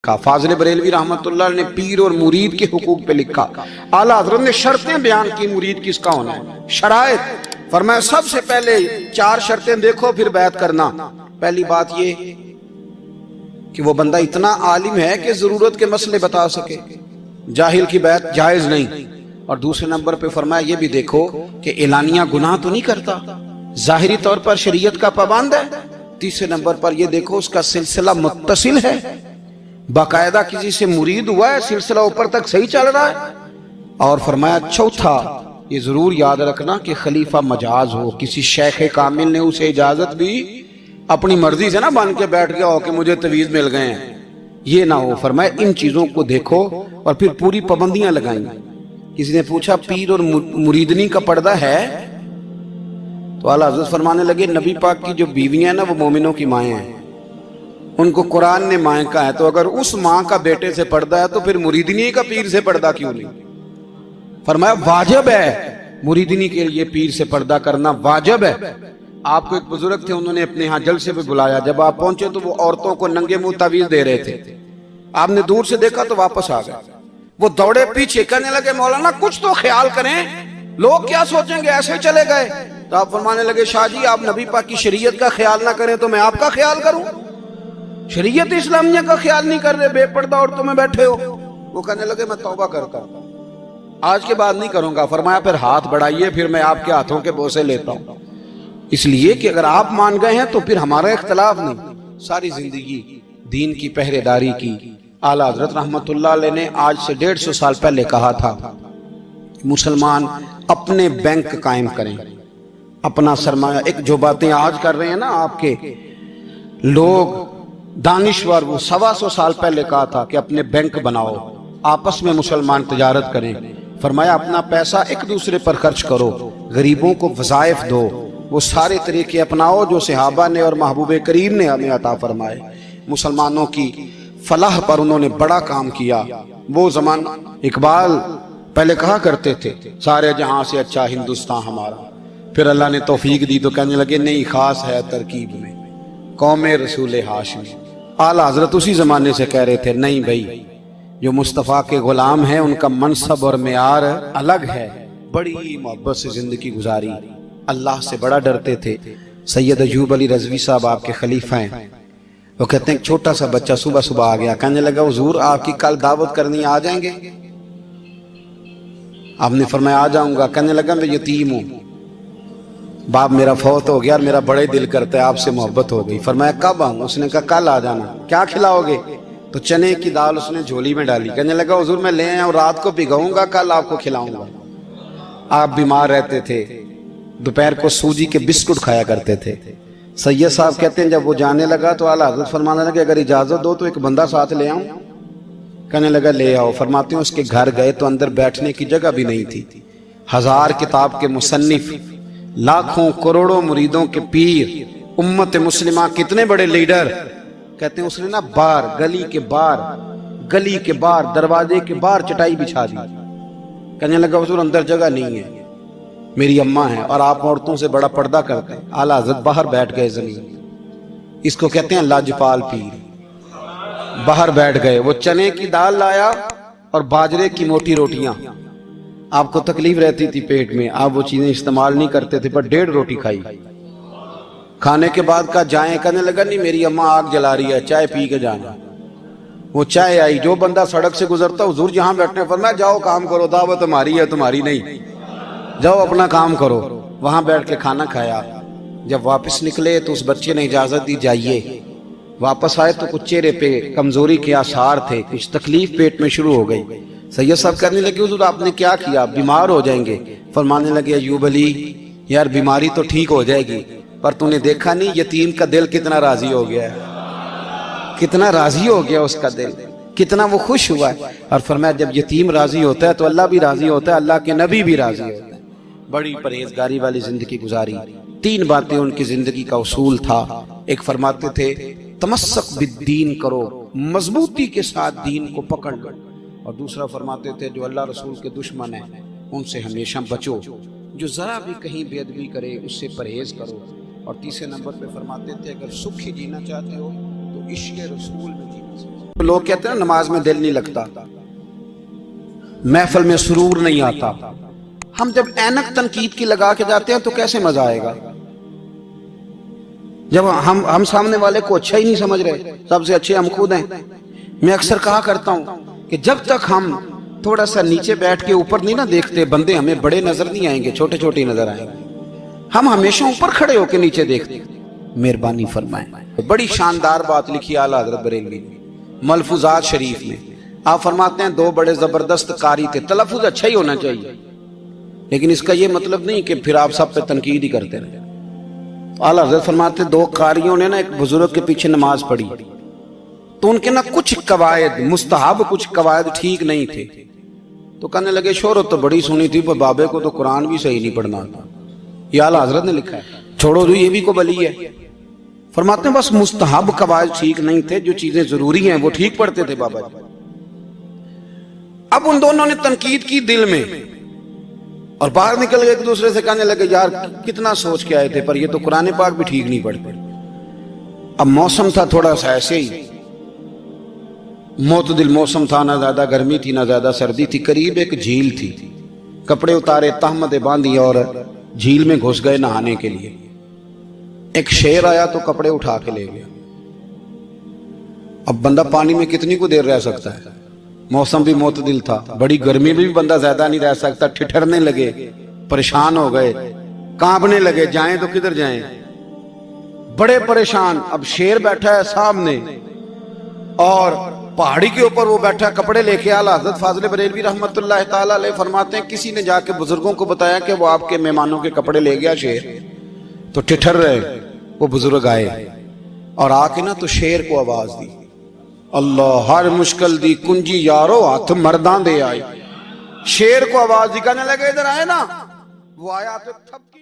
لکھا. فاضل بریلوی رحمۃ اللہ نے پیر اور مرید کے حقوق پہ لکھا. اعلیٰ حضرت نے شرطیں بیان کی مرید کس کا ہونا ہے, شرائط. فرمایا سب سے پہلے 4 شرطیں دیکھو پھر بیعت کرنا. پہلی بات یہ کہ وہ بندہ اتنا عالم ہے کہ ضرورت کے مسئلے بتا سکے, جاہل کی بیعت جائز نہیں. اور دوسرے نمبر پہ فرمایا یہ بھی دیکھو کہ اعلانیہ گناہ تو نہیں کرتا, ظاہری طور پر شریعت کا پابند ہے. تیسرے نمبر پر یہ دیکھو اس کا سلسلہ متصل ہے, باقاعدہ کسی سے مرید ہوا ہے, سلسلہ اوپر تک صحیح چل رہا ہے. اور فرمایا چوتھا یہ ضرور یاد رکھنا کہ خلیفہ مجاز ہو, کسی شیخ کامل نے اسے اجازت بھی اپنی مرضی سے نہ بن کے بیٹھ گیا ہو کہ مجھے تویز مل گئے ہیں, یہ نہ ہو. فرمایا ان چیزوں کو دیکھو اور پھر پوری پابندیاں لگائیں. کسی نے پوچھا پیر اور مریدنی کا پردہ ہے, تو اعلیٰ حضرت فرمانے لگے نبی پاک کی جو بیویاں ہیں نا وہ مومنوں کی مائیں ہیں, ان کو قرآن نے مائیں کہا ہے, تو اگر اس ماں کا بیٹے سے پردہ ہے تو پھر مریدنی کا پیر سے پردہ کیوں نہیں. فرمایا واجب ہے مریدنی کے لیے پیر سے پردہ کرنا, واجب ہے. آپ کو ایک بزرگ تھے, انہوں نے اپنے ہاں جلسے پہ بلایا, جب آپ پہنچے تو وہ عورتوں کو ننگے منہ تعویذ دے رہے تھے. آپ نے دور سے دیکھا تو واپس آ گئے. وہ دوڑے پیچھے, کہنے لگے مولانا کچھ تو خیال کریں, لوگ کیا سوچیں گے, ایسے چلے گئے. تو آپ فرمانے لگے شاہ جی آپ نبی پاک کی شریعت کا خیال نہ کریں تو میں آپ کا خیال کروں, شریعت اسلامیہ کا خیال نہیں کر رہے, بے پردہ عورتوں میں بیٹھے ہو. وہ کہنے لگے میں توبہ کرتا ہوں, آج کے بعد نہیں کروں گا. فرمایا پھر ہاتھ بڑھائیے, پھر میں آپ کے ہاتھوں کے بوسے لیتا ہوں. اس لیے کہ اگر آپ مان گئے ہیں تو پھر ہمارا اختلاف نہیں. ساری زندگی دین کی پہرے داری کی. اعلیٰ حضرت رحمت اللہ علیہ نے آج سے 150 سال پہلے کہا تھا مسلمان اپنے بینک قائم کریں, اپنا سرمایہ. ایک جو باتیں آج کر رہے ہیں نا آپ کے لوگ دانشور, وہ 125 سال پہلے کہا تھا کہ اپنے بینک بناؤ, آپس میں مسلمان تجارت کریں. فرمایا اپنا پیسہ ایک دوسرے پر خرچ کرو, غریبوں کو وظائف دو, وہ سارے طریقے اپناؤ جو صحابہ نے اور محبوب کریم نے ہمیں عطا فرمائے. مسلمانوں کی فلاح پر انہوں نے بڑا کام کیا. وہ زمانہ اقبال پہلے کہا کرتے تھے سارے جہاں سے اچھا ہندوستان ہمارا, پھر اللہ نے توفیق دی تو کہنے لگے نہیں خاص ہے ترکیب میں قوم رسول ہاشمی. اعلیٰ حضرت اسی زمانے سے کہہ رہے تھے نہیں بھائی جو مصطفیٰ کے غلام ہیں ان کا منصب اور معیار الگ ہے. بڑی محبت سے زندگی گزاری, اللہ سے بڑا ڈرتے تھے. سید ایوب علی رضوی صاحب آپ کے خلیفہ ہیں. وہ کہتے ہیں ایک چھوٹا سا بچہ صبح صبح آ گیا, کہنے لگا حضور آپ کی کل دعوت کرنی, آ جائیں گے؟ آپ نے فرمایا آ جاؤں گا. کہنے لگا میں یتیم ہوں, باپ میرا فوت ہو گیا اور میرا بڑے دل کرتا ہے آپ سے محبت ہو گئی. فرمایا کب آؤں؟ اس نے کہا کل آ جانا. کیا کھلاؤ گے؟ تو چنے کی دال اس نے جھولی میں ڈالی. کہنے لگا حضور میں لے آیا ہوں, رات کو بھگاؤں گا, کل آپ کو کھلاؤں گا. آپ بیمار رہتے تھے, دوپہر کو سوجی کے بسکٹ کھایا کرتے تھے. سید صاحب کہتے ہیں جب وہ جانے لگا تو اعلیٰ حضرت فرمانے لگے اگر اجازت دو تو ایک بندہ ساتھ لے آؤں. کہنے لگا لے آؤ. فرماتے ہیں اس کے گھر گئے تو اندر بیٹھنے کی جگہ بھی نہیں تھی. 1000 کتاب کے مصنف, لاکھوں کروڑوں مریدوں کے پیر, امت مسلمہ کتنے بڑے لیڈر. کہتے ہیں اس نے نا باہر گلی کے باہر دروازے کے باہر چٹائی بچھا دی. کہنے لگا حضور اندر جگہ نہیں ہے, میری اماں ہیں اور آپ عورتوں سے بڑا پردہ کرتے ہیں. اعلیٰ حضرت باہر بیٹھ گئے زمین, اس کو کہتے ہیں لاجپال پیر. باہر بیٹھ گئے, وہ چنے کی دال لایا اور باجرے کی موٹی روٹیاں. آپ کو تکلیف رہتی تھی پیٹ میں, آپ وہ چیزیں استعمال نہیں کرتے تھے, پر 1.5 روٹی کھائی. کھانے کے بعد کہا جائیں. کہنے لگا نہیں میری اماں آگ جلا رہی ہے, چائے پی کے جانا. وہ چائے آئی, جو بندہ سڑک سے گزرتا حضور جہاں بیٹھنے, فرمایا جاؤ کام کرو, دعوت ہماری ہے تمہاری نہیں, جاؤ اپنا کام کرو. وہاں بیٹھ کے کھانا کھایا. جب واپس نکلے تو اس بچے نے اجازت دی جائیے. واپس آئے تو کچھ چہرے پہ کمزوری کے آثار تھے, کچھ تکلیف پیٹ میں شروع ہو گئی. سید صاحب کہنے لگے حضور آپ نے کیا کیا, بیمار ہو جائیں گے. فرمانے لگے ایوب علی یار بیماری تو ٹھیک ہو جائے گی, پر تو نے دیکھا نہیں یتیم کا دل کتنا راضی ہو گیا ہے, کتنا راضی ہو گیا اس کا دل, کتنا وہ خوش ہوا ہے. اور فرمایا جب یتیم راضی ہوتا ہے تو اللہ بھی راضی ہوتا ہے, اللہ کے نبی بھی راضی ہوتا ہے. بڑی پرہیزگاری والی زندگی گزاری. 3 باتیں ان کی زندگی کا اصول تھا. ایک فرماتے تھے تمسک بالدین کرو, مضبوطی کے ساتھ دین کو پکڑ لو. اور دوسرا فرماتے تھے جو اللہ رسول کے دشمن ہیں ان سے ہمیشہ بچو, جو ذرا بھی کہیں بے ادبی کرے اس سے پرہیز کرو. اور تیسرے نمبر پہ فرماتے تھے اگر سکھی جینا چاہتے ہو تو عشق رسول میں جینا. لوگ کہتے ہیں نماز میں دل نہیں لگتا، محفل میں سرور نہیں آتا، ہم جب اینک تنقید کی لگا کے جاتے ہیں تو کیسے مزہ آئے گا؟ جب ہم سامنے والے کو اچھا ہی نہیں سمجھ رہے، سب سے اچھے ہم خود ہیں۔ میں اکثر کہا کرتا ہوں کہ جب تک ہم تھوڑا سا نیچے بیٹھ کے اوپر نہیں نہ دیکھتے، بندے ہمیں بڑے نظر نہیں آئیں گے، چھوٹے چھوٹے نظر آئیں گے۔ ہم ہمیشہ اوپر کھڑے ہو کے نیچے دیکھتے۔ مہربانی فرمائیں۔ بڑی شاندار بات لکھی اعلیٰ حضرت بریلوی نے ملفوظات شریف میں۔ آپ فرماتے ہیں دو بڑے زبردست قاری تھے، تلفظ اچھا ہی ہونا چاہیے، لیکن اس کا یہ مطلب نہیں کہ پھر آپ سب پہ تنقید ہی کرتے رہے۔ اعلیٰ حضرت فرماتے دو قاریوں نے نا ایک بزرگ کے پیچھے نماز پڑھی، تو ان کے نا کچھ قواعد مستحب، کچھ قواعد ٹھیک نہیں تھے، تو کہنے لگے شہرت تو بڑی سنی تھی پر بابے کو تو قرآن بھی صحیح نہیں پڑھنا تھا۔ یہ اعلیٰ حضرت نے لکھا ہے، چھوڑو جو یہ بھی کو بلی ہے۔ فرماتے ہیں بس مستحب قواعد ٹھیک نہیں تھے، جو چیزیں ضروری ہیں وہ ٹھیک پڑھتے تھے بابا جی۔ اب ان دونوں نے تنقید کی دل میں، اور باہر نکل گئے ایک دوسرے سے کہنے لگے یار کتنا سوچ کے آئے تھے پر یہ تو قرآن پاک بھی ٹھیک نہیں پڑھتے۔ اب موسم تھا تھوڑا سا ایسے ہی معتدل موسم تھا، نہ زیادہ گرمی تھی نہ زیادہ سردی تھی، قریب ایک جھیل تھی، کپڑے اتارے، تہمتیں باندھی اور جھیل میں گھس گئے نہانے کے لیے۔ ایک شیر آیا تو کپڑے اٹھا کے لے گیا۔ اب بندہ پانی میں کتنی کو دیر رہ سکتا ہے؟ موسم بھی معتدل تھا، بڑی گرمی میں بھی بندہ زیادہ نہیں رہ سکتا، ٹھٹھرنے لگے، پریشان ہو گئے، کانپنے لگے، جائیں تو کدھر جائیں، بڑے پریشان۔ اب شیر بیٹھا ہے سامنے اور پہاڑی کے اوپر وہ بیٹھا کپڑے لے کے۔ اعلیٰ حضرت فاضل بریلوی رحمت اللہ تعالیٰ علیہ فرماتے ہیں کسی نے جا کے بزرگوں کو بتایا کہ وہ آپ کے مہمانوں کے کپڑے لے گیا شیر، تو ٹھٹھر رہے۔ وہ بزرگ آئے اور آ کے نا تو شیر کو آواز دی، اللہ ہر مشکل دی کنجی یارو ہاتھ مرداں دے آئے۔ شیر کو آواز دی، کہنے لگے ادھر آئے نا، وہ آیا تو تھپکی